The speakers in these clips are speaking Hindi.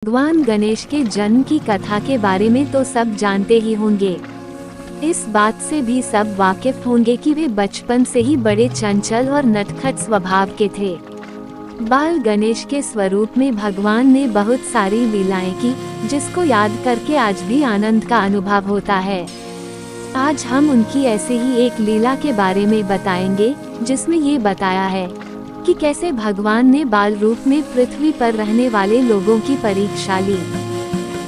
भगवान गणेश के जन्म की कथा के बारे में तो सब जानते ही होंगे। इस बात से भी सब वाकिफ होंगे कि वे बचपन से ही बड़े चंचल और नटखट स्वभाव के थे। बाल गणेश के स्वरूप में भगवान ने बहुत सारी लीलाएं की, जिसको याद करके आज भी आनंद का अनुभव होता है। आज हम उनकी ऐसे ही एक लीला के बारे में बताएंगे, जिसमें ये बताया है कि कैसे भगवान ने बाल रूप में पृथ्वी पर रहने वाले लोगों की परीक्षा ली।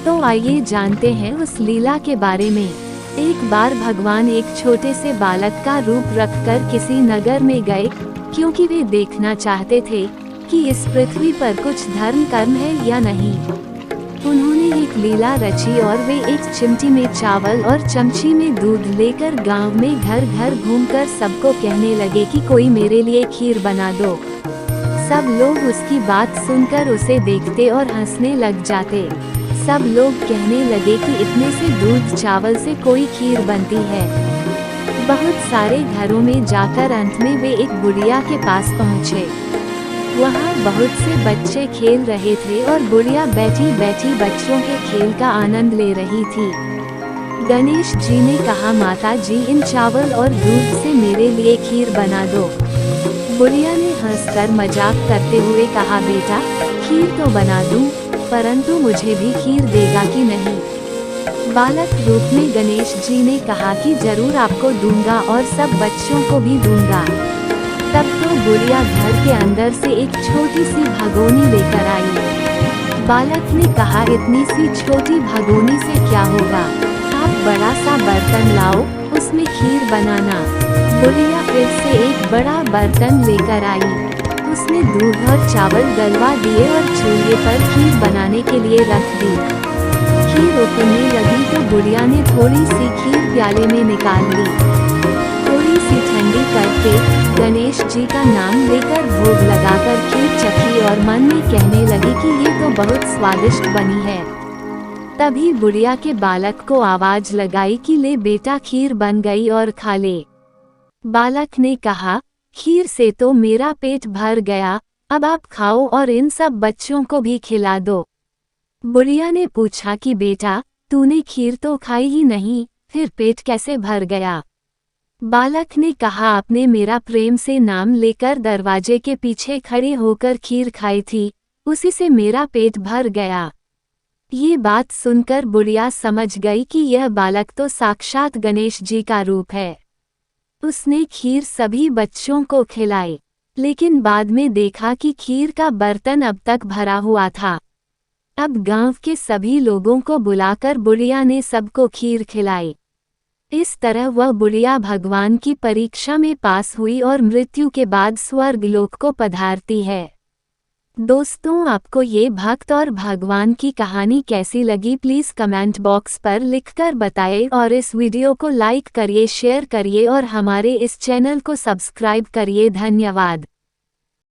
तो आइए जानते हैं उस लीला के बारे में। एक बार भगवान एक छोटे से बालक का रूप रखकर किसी नगर में गए, क्योंकि वे देखना चाहते थे कि इस पृथ्वी पर कुछ धर्म कर्म है या नहीं। उन्होंने एक लीला रची और वे एक चिमटी में चावल और चमची में दूध लेकर गांव में घर घर घूमकर सबको कहने लगे कि कोई मेरे लिए खीर बना दो। सब लोग उसकी बात सुनकर उसे देखते और हंसने लग जाते। सब लोग कहने लगे कि इतने से दूध चावल से कोई खीर बनती है। बहुत सारे घरों में जाकर अंत में वे एक बुढ़िया के पास पहुँचे। वहाँ बहुत से बच्चे खेल रहे थे और बुढ़िया बैठी बैठी बच्चों के खेल का आनंद ले रही थी। गणेश जी ने कहा, माता जी, इन चावल और दूध से मेरे लिए खीर बना दो। बुढ़िया ने हंसकर मजाक करते हुए कहा, बेटा, खीर तो बना दूं, परंतु मुझे भी खीर देगा कि नहीं। बालक रूप में गणेश जी ने कहा कि जरूर आपको दूंगा और सब बच्चों को भी दूंगा। तब तो बुढ़िया घर के अंदर से एक छोटी सी भगोनी लेकर आई। बालक ने कहा, इतनी सी छोटी भगोनी से क्या होगा, आप बड़ा सा बर्तन लाओ, उसमें खीर बनाना। बुढ़िया फिर से एक बड़ा बर्तन लेकर आई। उसने दूध और चावल गलवा दिए और चूल्हे पर खीर बनाने के लिए रख दी। खीर उबलने लगी तो बुढ़िया ने थोड़ी सी खीर प्याले में निकाल ली। थोड़ी सी ठंडी करके गणेश जी का नाम लेकर भोग लगाकर खीर चखी और मन में कहने लगी कि ये तो बहुत स्वादिष्ट बनी है। तभी बुढ़िया के बालक को आवाज लगाई कि ले बेटा, खीर बन गई और खा ले। बालक ने कहा, खीर से तो मेरा पेट भर गया, अब आप खाओ और इन सब बच्चों को भी खिला दो। बुढ़िया ने पूछा कि बेटा, तूने खीर तो खाई ही नहीं, फिर पेट कैसे भर गया। बालक ने कहा, आपने मेरा प्रेम से नाम लेकर दरवाजे के पीछे खड़े होकर खीर खाई थी, उसी से मेरा पेट भर गया। ये बात सुनकर बुढ़िया समझ गई कि यह बालक तो साक्षात गणेश जी का रूप है। उसने खीर सभी बच्चों को खिलाई, लेकिन बाद में देखा कि खीर का बर्तन अब तक भरा हुआ था। अब गांव के सभी लोगों को बुलाकर बुढ़िया ने सबको खीर खिलाई। इस तरह वह बुढ़िया भगवान की परीक्षा में पास हुई और मृत्यु के बाद स्वर्ग लोक को पधारती है। दोस्तों, आपको ये भक्त और भगवान की कहानी कैसी लगी, प्लीज़ कमेंट बॉक्स पर लिखकर बताएं और इस वीडियो को लाइक करिए, शेयर करिए और हमारे इस चैनल को सब्सक्राइब करिए। धन्यवाद।